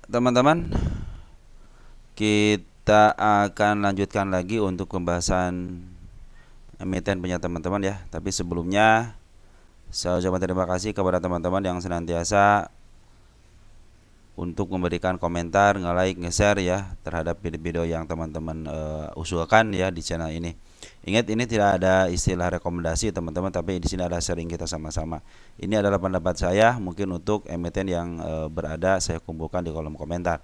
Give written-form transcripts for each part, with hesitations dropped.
teman-teman, kita akan lanjutkan lagi untuk pembahasan emiten punya teman-teman ya. Tapi sebelumnya saya ucapkan terima kasih kepada teman-teman yang senantiasa untuk memberikan komentar, nge-like, nge-share ya terhadap video-video yang teman-teman usulkan ya di channel ini. Ingat, ini tidak ada istilah rekomendasi teman-teman, tapi di sini ada sharing kita sama-sama. Ini adalah pendapat saya, mungkin untuk emiten yang berada saya kumpulkan di kolom komentar.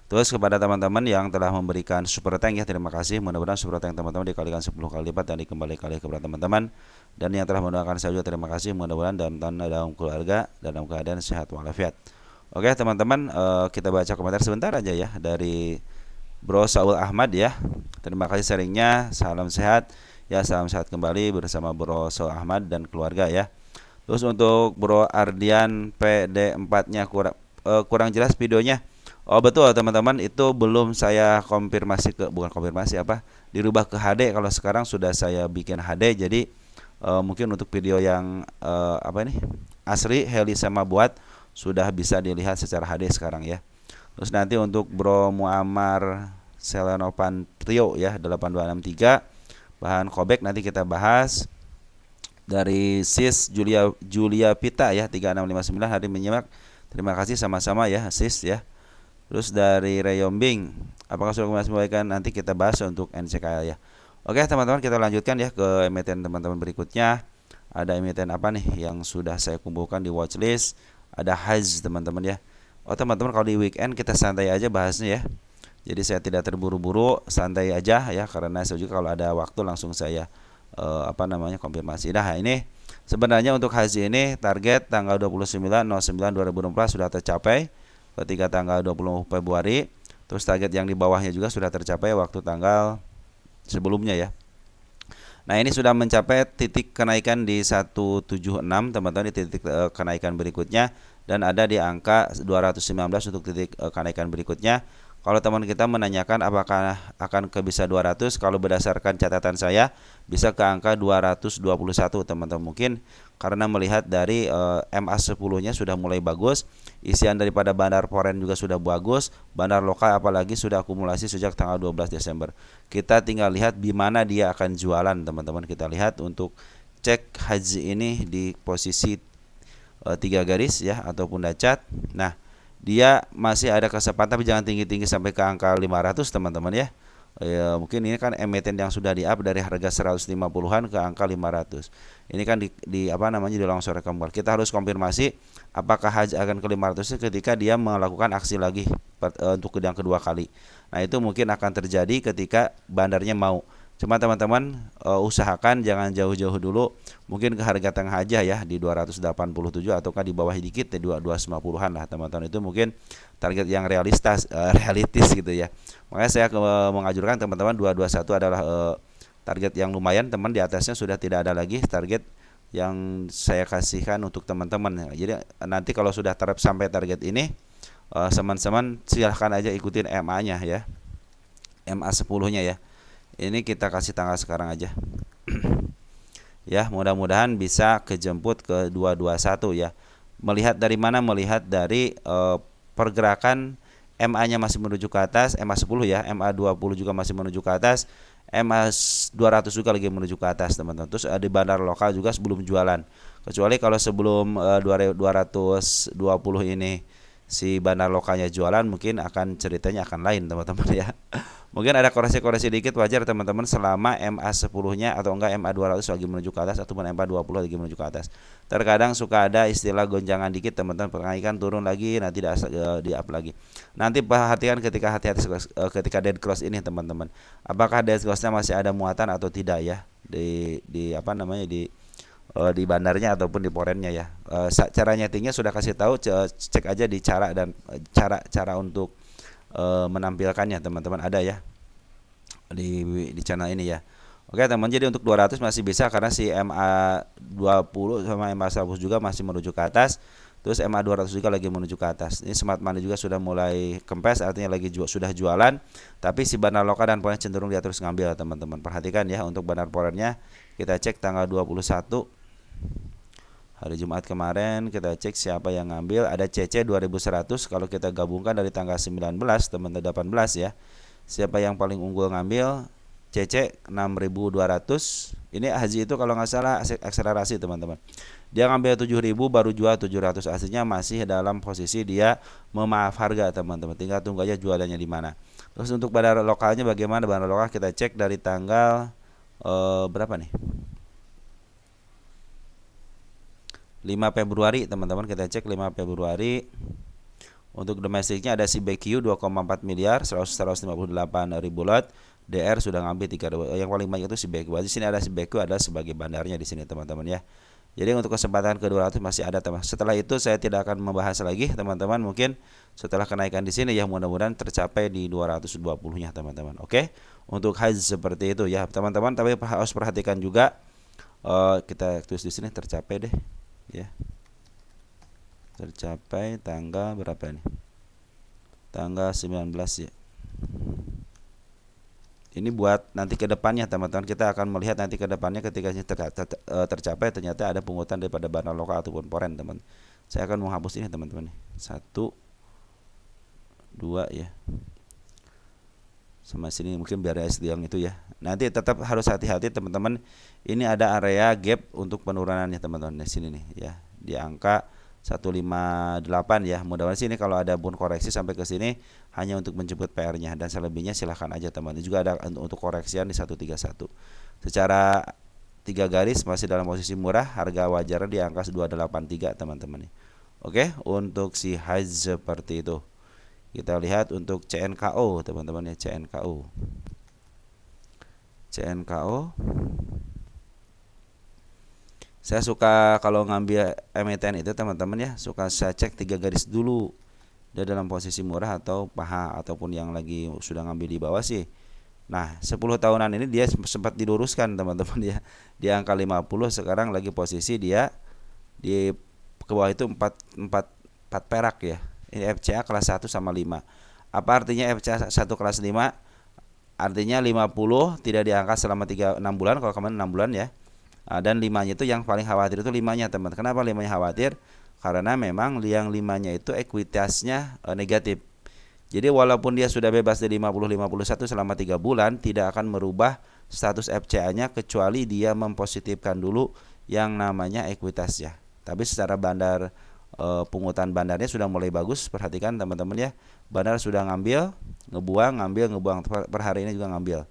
Terus kepada teman-teman yang telah memberikan super thank ya, terima kasih. Mudah-mudahan super thank teman-teman dikalikan 10 kali lipat dan dikembalikan kepada teman-teman. Dan yang telah mendoakan saya juga terima kasih. Mudah-mudahan dalam keluarga dan dalam keadaan sehat walafiat. Oke teman-teman, kita baca komentar sebentar aja ya dari Bro Saul Ahmad ya. Terima kasih sharingnya. Salam sehat ya, salam sehat kembali bersama Bro Saul Ahmad dan keluarga ya. Terus untuk Bro Ardian PD4-nya kurang jelas videonya. Oh betul teman-teman, itu belum saya konfirmasi bukan konfirmasi dirubah ke HD. Kalau sekarang sudah saya bikin HD, jadi mungkin untuk video yang asri Heli sama buat sudah bisa dilihat secara HD sekarang ya. Terus nanti untuk Bro Muammar Selenopan Trio ya 8263 bahan kobek nanti kita bahas. Dari Sis Julia Pita ya 3659 hari menyimak. Terima kasih sama-sama ya Sis ya. Terus dari Reyombing, apakah sudah masih membaikkan, nanti kita bahas untuk NCKL ya. Oke teman-teman, kita lanjutkan ya ke emiten teman-teman berikutnya. Ada emiten apa nih yang sudah saya kumpulkan di watchlist? Ada Haz teman-teman ya. Oh teman-teman, kalau di weekend kita santai aja bahasnya ya. Jadi saya tidak terburu-buru, santai aja ya, karena saya juga kalau ada waktu langsung saya konfirmasi. Nah ini sebenarnya untuk haji ini target tanggal 29/09/2024 sudah tercapai ketika tanggal 20 Februari. Terus target yang di bawahnya juga sudah tercapai waktu tanggal sebelumnya ya. Nah ini sudah mencapai titik kenaikan di 176 teman-teman, di titik kenaikan berikutnya, dan ada di angka 219 untuk titik kenaikan berikutnya. Kalau teman kita menanyakan apakah akan ke bisa 200, kalau berdasarkan catatan saya bisa ke angka 221 teman-teman. Mungkin karena melihat dari MA10-nya sudah mulai bagus, isian daripada bandar foreign juga sudah bagus, bandar lokal apalagi sudah akumulasi sejak tanggal 12 Desember. Kita tinggal lihat di mana dia akan jualan teman-teman. Kita lihat untuk cek haji ini di posisi 3 garis ya ataupun dacat. Nah dia masih ada kesempatan, tapi jangan tinggi-tinggi sampai ke angka 500 teman-teman ya. Mungkin ini kan emiten yang sudah di-up dari harga 150-an ke angka 500. Ini kan di longsor kembali. Kita harus konfirmasi apakah haji akan ke 500 ketika dia melakukan aksi lagi untuk yang kedua kali. Nah, itu mungkin akan terjadi ketika bandarnya mau. Cuma teman-teman usahakan jangan jauh-jauh dulu, mungkin ke harga tengah aja ya di 287 ataukah di bawah dikit di 250-an lah teman-teman. Itu mungkin target yang realistis gitu ya. Makanya saya mengajurkan teman-teman 221 adalah target yang lumayan teman, di atasnya sudah tidak ada lagi target yang saya kasihkan untuk teman-teman. Jadi nanti kalau sudah sampai target ini teman-teman silahkan aja ikutin MA-nya ya. MA 10-nya ya. Ini kita kasih tanggal sekarang aja. Ya, mudah-mudahan bisa kejemput ke 221 ya. Melihat dari mana? Melihat dari pergerakan MA-nya masih menuju ke atas, MA 10 ya, MA 20 juga masih menuju ke atas, MA 200 juga lagi menuju ke atas teman-teman. Terus di bandar lokal juga sebelum jualan. Kecuali kalau sebelum 220 ini si bandar lokalnya jualan, mungkin akan ceritanya akan lain teman-teman ya. Mungkin ada koreksi-koreksi dikit, wajar teman-teman selama MA 10-nya atau enggak MA 200 lagi menuju ke atas ataupun MA 20 lagi menuju ke atas. Terkadang suka ada istilah gonjangan dikit teman-teman, penaikan turun lagi, nanti di up lagi. Nanti perhatikan ketika dead cross ini teman-teman. Apakah dead cross-nya masih ada muatan atau tidak ya di bandarnya ataupun di porennya ya. Cara nyetingnya sudah kasih tahu, cek aja di cara dan cara untuk menampilkannya teman-teman ada ya di channel ini ya. Oke teman, jadi untuk 200 masih bisa karena si MA 20 sama MA 100 juga masih menuju ke atas. Terus MA 200 juga lagi menuju ke atas. Ini Smart Money juga sudah mulai kempes, artinya lagi sudah jualan. Tapi si bandar lokal dan poin cenderung dia terus ngambil teman-teman. Perhatikan ya untuk bandar poinnya, kita cek tanggal 21 Hari Jumat kemarin kita cek siapa yang ngambil, ada CC 2100. Kalau kita gabungkan dari tanggal 19 teman-teman 18 ya. Siapa yang paling unggul ngambil? CC 6200. Ini Haji itu kalau nggak salah akselerasi teman-teman. Dia ngambil 7000 baru jual 700. Aslinya masih dalam posisi dia memaaf harga teman-teman. Tinggal tunggu aja jualannya di mana. Terus untuk bandar lokalnya bagaimana? Bandar lokal kita cek dari tanggal berapa nih? 5 Februari teman-teman, kita cek 5 Februari. Untuk domestiknya ada si BQ 2,4 miliar 158 ribu lot. DR sudah ngambil 3 yang paling banyak itu si BQ. Di sini ada si BQ ada sebagai bandarnya di sini teman-teman ya. Jadi untuk kesempatan ke-200 masih ada teman. Setelah itu saya tidak akan membahas lagi teman-teman, mungkin setelah kenaikan di sini ya mudah-mudahan tercapai di 220-nya teman-teman. Oke. Untuk haji seperti itu ya teman-teman, tapi harus perhatikan juga kita tulis di sini tercapai deh ya, tercapai tanggal berapa ini, tanggal 19 ya. Ini buat nanti ke depannya teman-teman, kita akan melihat nanti ke depannya ketika tercapai ternyata ada pungutan daripada bandar lokal ataupun poren teman. Saya akan menghapus ini teman-teman nih. 1 2 ya. Sama sini mungkin biar SD yang itu ya. Nanti tetap harus hati-hati teman-teman. Ini ada area gap untuk penurunannya teman-teman di sini nih ya. Di angka 158 ya. Mudah-mudahan sini kalau ada pun koreksi sampai ke sini hanya untuk menjemput PR-nya, dan selebihnya silahkan aja teman-teman. Juga ada untuk koreksian di 131. Secara 3 garis masih dalam posisi murah, harga wajarnya di angka 283 teman-teman nih. Oke, untuk si Hajj seperti itu. Kita lihat untuk CNKO teman-teman ya, CNKO. Saya suka kalau ngambil emiten itu teman-teman ya, suka saya cek 3 garis dulu. Dia dalam posisi murah atau paha ataupun yang lagi sudah ngambil di bawah sih. Nah, 10 tahunan ini dia sempat diluruskan teman-teman ya. Di angka 50, sekarang lagi posisi dia di ke bawah itu 4 perak ya. Ini FCA kelas 1 sama 5. Apa artinya FCA 1 kelas 5? Artinya 50 tidak diangkat selama 6 bulan, kalau kemarin 6 bulan ya. Dan 5-nya itu yang paling khawatir itu 5-nya teman. Kenapa 5-nya khawatir? Karena memang yang 5-nya itu ekuitasnya negatif. Jadi walaupun dia sudah bebas dari 50-51 selama 3 bulan, tidak akan merubah status FCA-nya kecuali dia mempositifkan dulu yang namanya ekuitasnya. Tapi secara bandar pungutan bandarnya sudah mulai bagus. Perhatikan teman-teman ya, bandar sudah ngambil, ngebuang per hari ini juga ngambil.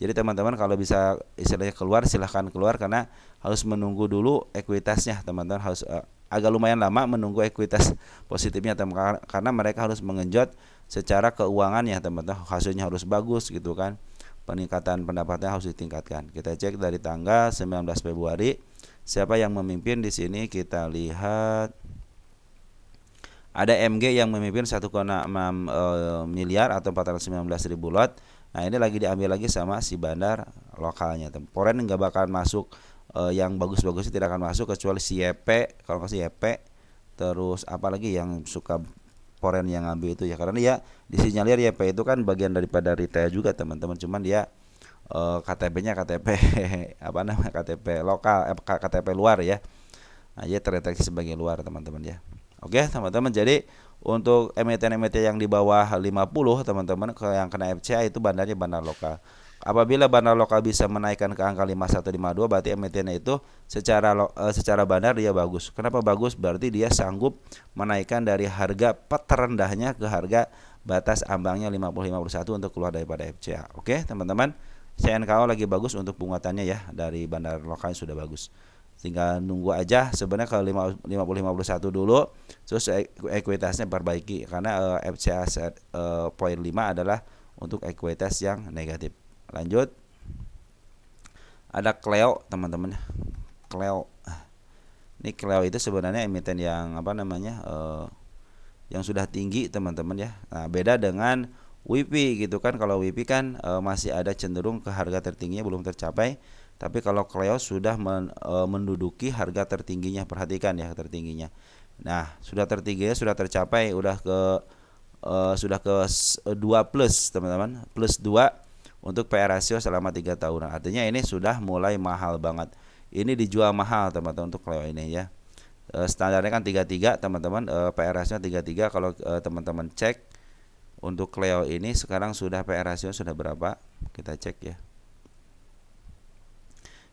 Jadi teman-teman kalau bisa istilahnya keluar, silahkan keluar, karena harus menunggu dulu ekuitasnya teman-teman. Harus agak lumayan lama menunggu ekuitas positifnya teman-teman, karena mereka harus mengenjot secara keuangan ya teman-teman. Hasilnya harus bagus gitu kan, peningkatan pendapatnya harus ditingkatkan. Kita cek dari tanggal 19 Februari siapa yang memimpin di sini. Kita lihat ada MG yang memimpin 1,6 miliar atau 419 ribu lot. Nah ini lagi diambil lagi sama si bandar lokalnya. Poren nggak bakal masuk, yang bagus-bagusnya tidak akan masuk kecuali si YP. Kalau nggak si YP, terus apalagi yang suka poren yang ngambil itu ya, karena ya disinyalir YP itu kan bagian daripada retail juga teman-teman. Cuman dia KTP-nya KTP apa namanya, KTP lokal, KTP luar ya. Nah, dia terdeteksi sebagai luar teman-teman ya. Oke teman-teman, jadi untuk emiten-emiten yang di bawah 50 teman-teman, yang kena FCA itu bandarnya bandar lokal. Apabila bandar lokal bisa menaikkan ke angka 5152, berarti emitennya itu secara bandar dia bagus. Kenapa bagus? Berarti dia sanggup menaikkan dari harga terendahnya ke harga batas ambangnya 50-51 untuk keluar daripada FCA. Oke teman-teman, CNKO lagi bagus untuk penguatannya ya, dari bandar lokal sudah bagus. Tinggal nunggu aja sebenarnya kalau 50-51 dulu, terus ekuitasnya perbaiki, karena FCA poin 5 adalah untuk ekuitas yang negatif. Lanjut, ada Cleo teman-teman. Cleo, ini Cleo itu sebenarnya emiten yang apa namanya, yang sudah tinggi teman-teman ya. Nah beda dengan WIPI gitu kan. Kalau WIPI kan masih ada cenderung ke harga tertingginya belum tercapai. Tapi kalau Cleo sudah menduduki harga tertingginya. Perhatikan ya tertingginya. Nah sudah tertingginya sudah tercapai, sudah ke 2 plus teman-teman, plus 2 untuk PR ratio selama 3 tahunan. Artinya ini sudah mulai mahal banget. Ini dijual mahal teman-teman untuk Cleo ini ya. Standarnya kan 33 teman-teman, PR ratio 33. Kalau teman-teman cek untuk Cleo ini sekarang sudah PR ratio sudah berapa? Kita cek ya.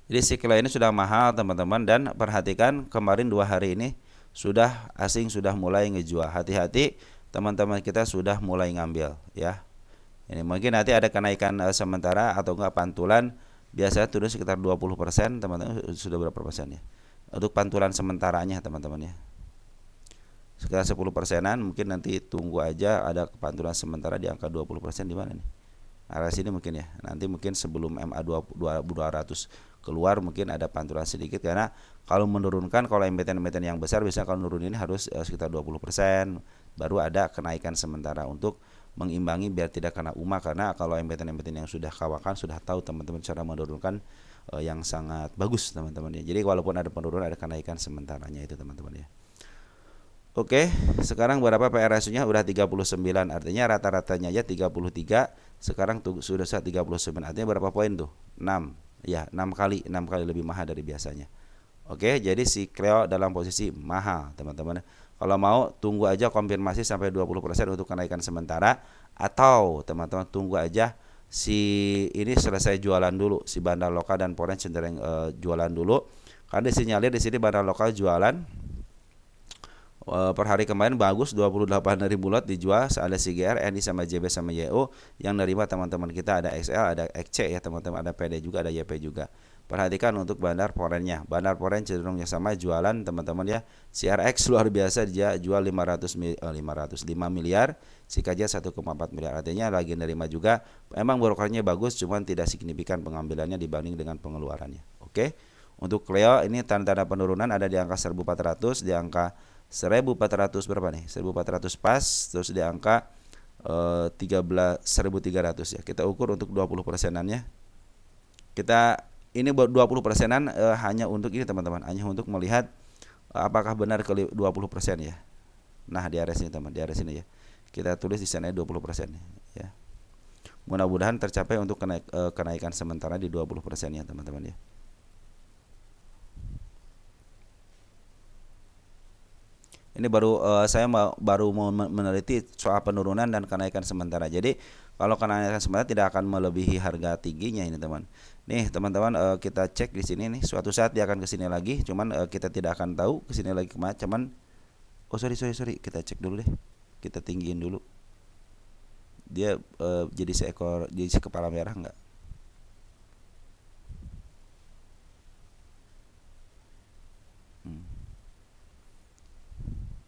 Jadi si Cleo ini sudah mahal teman-teman, dan perhatikan kemarin 2 hari ini sudah asing sudah mulai ngejual. Hati-hati teman-teman kita sudah mulai ngambil ya. Ini mungkin nanti ada kenaikan sementara atau enggak pantulan, biasanya turun sekitar 20%, teman-teman. Sudah berapa persen ya? Untuk pantulan sementaranya teman-teman ya. Sekitar 10%-an, mungkin nanti tunggu aja ada pantulan sementara di angka 20% di mana nih? Arah sini mungkin ya. Nanti mungkin sebelum MA 200 keluar mungkin ada pantulan sedikit, karena kalau menurunkan, kalau emiten-emiten yang besar biasanya kalau nurun ini harus sekitar 20%, baru ada kenaikan sementara untuk mengimbangi biar tidak kena UMA. Karena kalau emiten-emiten yang sudah kawakan sudah tahu teman-teman cara menurunkan yang sangat bagus teman-teman ya. Jadi walaupun ada penurunan ada kenaikan sementaranya itu teman-teman ya. Oke, sekarang berapa PR ratio-nya? Udah 39, artinya rata-ratanya aja 33. Sekarang sudah 39, artinya berapa poin tuh? 6. Ya, 6 kali lebih mahal dari biasanya. Oke, jadi si Cleo dalam posisi mahal teman-teman. Kalau mau tunggu aja konfirmasi sampai 20% untuk kenaikan sementara, atau teman-teman tunggu aja si ini selesai jualan dulu, si bandar lokal dan foreign cenderung jualan dulu. Karena disinyalir di sini bandar lokal jualan per hari kemarin bagus, 28.000 lot dijual. Ada CGR, NI sama JB sama YO yang nerima teman-teman kita, ada XL, ada XC ya teman-teman, ada PD juga, ada YP juga. Perhatikan untuk bandar foreign-nya. Bandar foreign cenderungnya sama jualan teman-teman ya. CRX luar biasa, dia jual 505 miliar, si KJ 1,4 miliar. Artinya lagi nerima juga. Emang brokernya bagus, cuman tidak signifikan pengambilannya dibanding dengan pengeluarannya. Oke. Untuk Cleo ini tanda-tanda penurunan ada di angka 1400, di angka 1400 berapa nih? 1400 pas, terus di angka 13.300 ya. Kita ukur untuk 20%-annya. Kita ini 20%-an hanya untuk ini teman-teman, hanya untuk melihat apakah benar ke 20% ya. Nah, di area sini teman, di area sini ya. Kita tulis di sana 20% ya. Mudah-mudahan tercapai untuk kenaikan sementara di 20% ya teman-teman ya. Ini baru saya baru mau meneliti soal penurunan dan kenaikan sementara. Jadi kalau kenaikan sementara tidak akan melebihi harga tingginya ini teman. Nih teman-teman, kita cek di sini nih. Suatu saat dia akan ke sini lagi, cuman kita tidak akan tahu ke sini lagi kemana. Cuman sorry, kita cek dulu deh. Kita tinggiin dulu. Dia jadi seekor, jadi kepala merah enggak?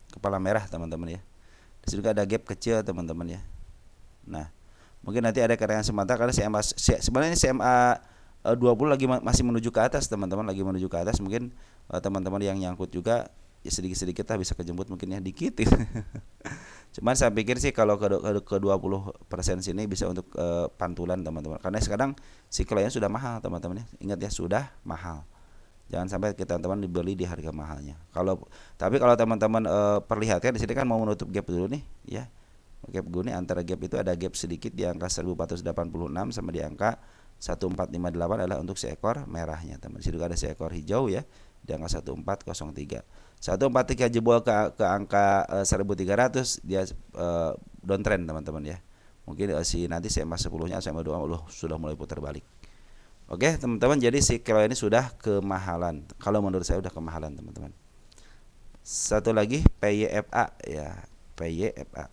Kepala merah teman-teman ya. Di sini juga ada gap kecil teman-teman ya. Nah, mungkin nanti ada kenaikan sementara karena CMA sebenarnya CMA 20 lagi masih menuju ke atas teman-teman, lagi menuju ke atas. Mungkin teman-teman yang nyangkut juga ya sedikit-sedikit lah bisa kejemput mungkin ya, dikit. Cuman saya pikir sih kalau ke 20% sini bisa untuk pantulan teman-teman. Karena sekarang si kliennya sudah mahal teman-teman ya. Ingat ya, sudah mahal. Jangan sampai kita teman-teman dibeli di harga mahalnya. Tapi kalau teman-teman perlihatkan di sini kan mau menutup gap dulu nih, ya. Gap dulu nih, antara gap itu ada gap sedikit di angka 1486 sama di angka 1458 adalah untuk seekor merahnya, teman. Di sini juga ada seekor hijau ya di angka 1403. 143 jebol ke angka 1300, dia downtrend teman-teman ya. Mungkin nanti CMA 10-nya CMA 20 sudah mulai putar balik. Oke teman-teman, jadi si Cleo ini sudah kemahalan. Kalau menurut saya sudah kemahalan teman-teman. Satu lagi PYFA ya, PYFA.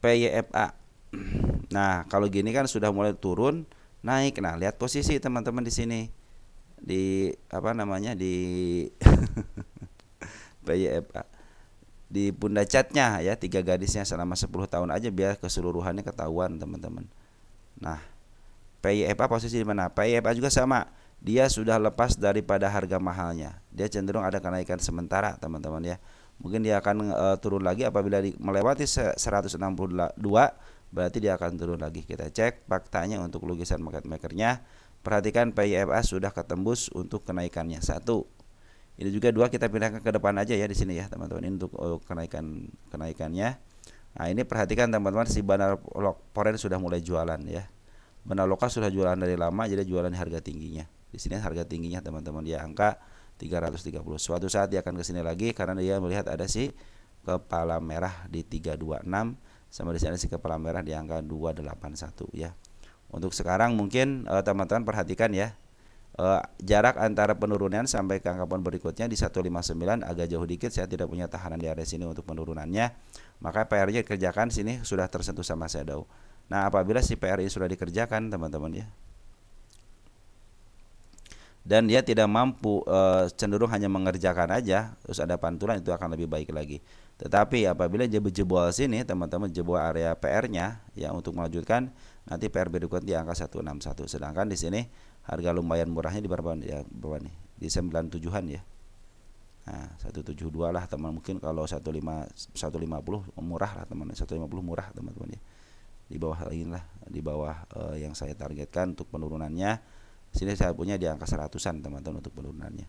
PYFA. Nah, kalau gini kan sudah mulai turun, naik. Nah, lihat posisi teman-teman di sini. Di apa namanya? Di PYFA. Di pundak catnya ya, 3 garisnya selama 10 tahun aja biar keseluruhannya ketahuan teman-teman. Nah, PYFA posisi di mana? PYFA juga sama. Dia sudah lepas daripada harga mahalnya. Dia cenderung ada kenaikan sementara teman-teman ya. Mungkin dia akan turun lagi apabila melewati 162, berarti dia akan turun lagi. Kita cek faktanya untuk lukisan market makernya. Perhatikan PYFA sudah ketembus untuk kenaikannya. 1. Ini juga 2, kita pindahkan ke depan aja ya di sini ya teman-teman. Ini untuk kenaikannya. Nah, ini perhatikan teman-teman, si bandar foreign sudah mulai jualan ya. Bandar Lokal sudah jualan dari lama, jadi jualan harga tingginya. Di sini harga tingginya teman-teman di angka 330. Suatu saat dia akan ke sini lagi karena dia melihat ada si kepala merah di 326, sama di sini si kepala merah di angka 281 ya. Untuk sekarang mungkin teman-teman perhatikan ya. Jarak antara penurunan sampai ke angka poin berikutnya di 159 agak jauh dikit, saya tidak punya tahanan di area sini untuk penurunannya, maka PR-nya dikerjakan sini sudah tersentuh sama shadow. Nah, apabila si PR ini sudah dikerjakan teman-teman ya, dan dia tidak mampu, cenderung hanya mengerjakan aja terus ada pantulan, itu akan lebih baik lagi. Tetapi apabila dia jebol sini teman-teman, jebol area PR-nya ya untuk melanjutkan, nanti PR berikutnya di angka 161. Sedangkan di sini harga lumayan murahnya di berapa ya, berapa nih? Di 97-an ya. Nah, 172 lah teman, mungkin kalau 150 murah lah teman, 150 murah teman-teman ya. Di bawah lagi lah, di bawah yang saya targetkan untuk penurunannya. Sini saya punya di angka 100-an teman-teman untuk penurunannya.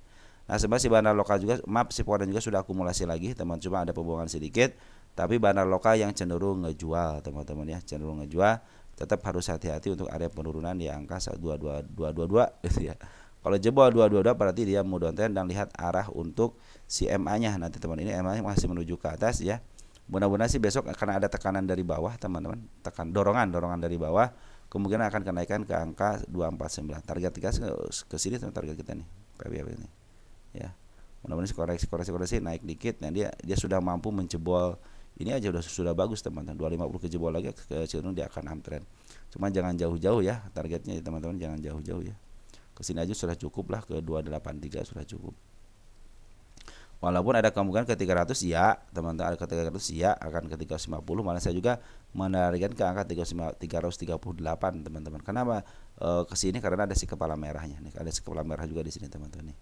Nah, sebenarnya si bandar lokal juga, maaf, si Foreign juga sudah akumulasi lagi teman, cuma ada pembuangan sedikit. Tapi bandar lokal yang cenderung ngejual teman-teman ya, cenderung ngejual. Tetap harus hati-hati untuk area penurunan di angka 222 gitu ya. Kalau jebol 222 berarti dia mau downtrend dan lihat arah untuk si MA-nya. Nanti teman, ini MA-nya masih menuju ke atas ya. Mudah-mudahan sih besok akan ada tekanan dari bawah teman-teman, dorongan dari bawah, kemungkinan akan kenaikan ke angka 249. Target kita ke sini target kita nih, PBB ini. Ya. Mudah-mudahan koreksi naik dikit, nah dia sudah mampu menjebol. Ini aja sudah bagus teman-teman. 250 kejebol lagi ke cenderung dia akan uptrend. Cuma jangan jauh-jauh ya targetnya teman-teman, jangan jauh-jauh ya. Kesini aja sudah cukup lah, ke 283 sudah cukup. Walaupun ada kemungkinan ke 300 ya teman-teman, ada ke 300 ya, akan ke 350, malah saya juga menarikkan ke angka 338 teman-teman. Kenapa ke sini? Karena ada si kepala merahnya nih, ada si kepala merah juga di sini teman-teman nih.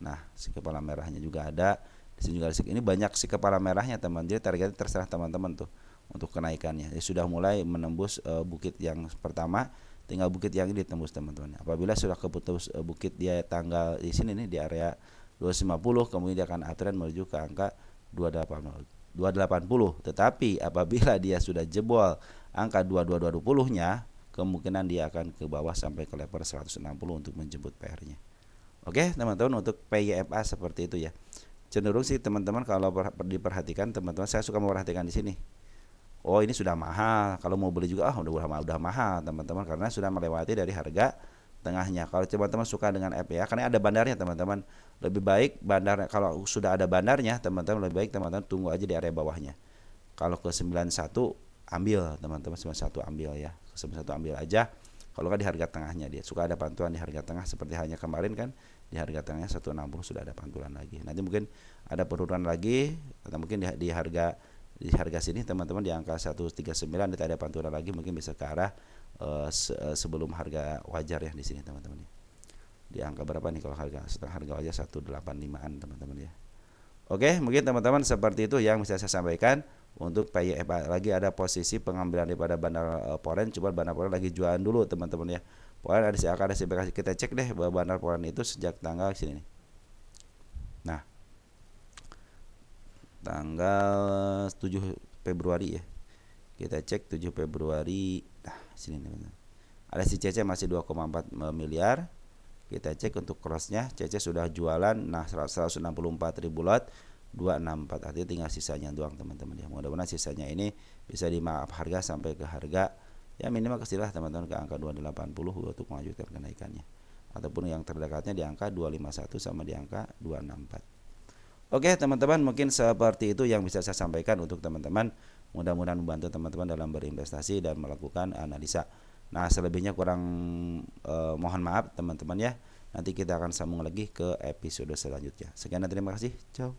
Nah, si kepala merahnya juga ada di sini juga. Ini banyak si kepala merahnya teman. Jadi targetnya terserah teman-teman tuh untuk kenaikannya. Ya, sudah mulai menembus bukit yang pertama, tinggal bukit yang ini ditembus teman-teman. Apabila sudah keputus bukit dia tanggal di sini nih di area 250, kemudian dia akan uptrend menuju ke angka 280. Tetapi apabila dia sudah jebol angka 2220-nya, kemungkinan dia akan ke bawah sampai ke level 160 untuk menjemput PR-nya. Oke, teman-teman, untuk PYFA seperti itu ya. Cenderung sih teman-teman kalau diperhatikan teman-teman, saya suka memperhatikan di sini. Oh, ini sudah mahal. Kalau mau beli juga udah mahal teman-teman, karena sudah melewati dari harga tengahnya. Kalau teman-teman suka dengan FPA, karena ada bandarnya teman-teman, lebih baik bandar, kalau sudah ada bandarnya teman-teman, lebih baik teman-teman tunggu aja di area bawahnya. Kalau ke 91 ambil teman-teman, 91 ambil ya, ke 91 ambil aja. Kalau kan di harga tengahnya dia suka ada pantulan di harga tengah, seperti halnya kemarin kan di harga tengahnya 160 sudah ada pantulan lagi. Nanti mungkin ada penurunan lagi, atau mungkin di harga sini teman-teman di angka 139 nanti ada pantulan lagi, mungkin bisa ke arah sebelum harga wajar ya di sini teman-teman ya. Di angka berapa nih kalau setengah harga wajar 185-an teman-teman ya. Oke, mungkin teman-teman seperti itu yang bisa saya sampaikan untuk PYFA. Lagi ada posisi pengambilan daripada bandar Foreign, coba bandar Foreign lagi jualan dulu teman-teman ya. Foreign ada kita cek deh bahwa bandar Foreign itu sejak tanggal sini nih. Nah, tanggal 7 Februari ya. Kita cek 7 Februari. Nah, sini teman-teman. Ada si CC masih 2,4 miliar. Kita cek untuk crossnya, CC sudah jualan, nah 164.000 lot, 264, artinya tinggal sisanya doang teman-teman ya. Mudah-mudahan sisanya ini bisa dimaaf harga sampai ke harga ya minimal kesilah teman-teman ke angka 280 untuk melanjutkan kenaikannya, ataupun yang terdekatnya di angka 251 sama di angka 264. Oke teman-teman, mungkin seperti itu yang bisa saya sampaikan untuk teman-teman. Mudah-mudahan membantu teman-teman dalam berinvestasi dan melakukan analisa. Nah, selebihnya kurang mohon maaf teman-teman ya. Nanti kita akan sambung lagi ke episode selanjutnya. Sekian dan terima kasih. Ciao.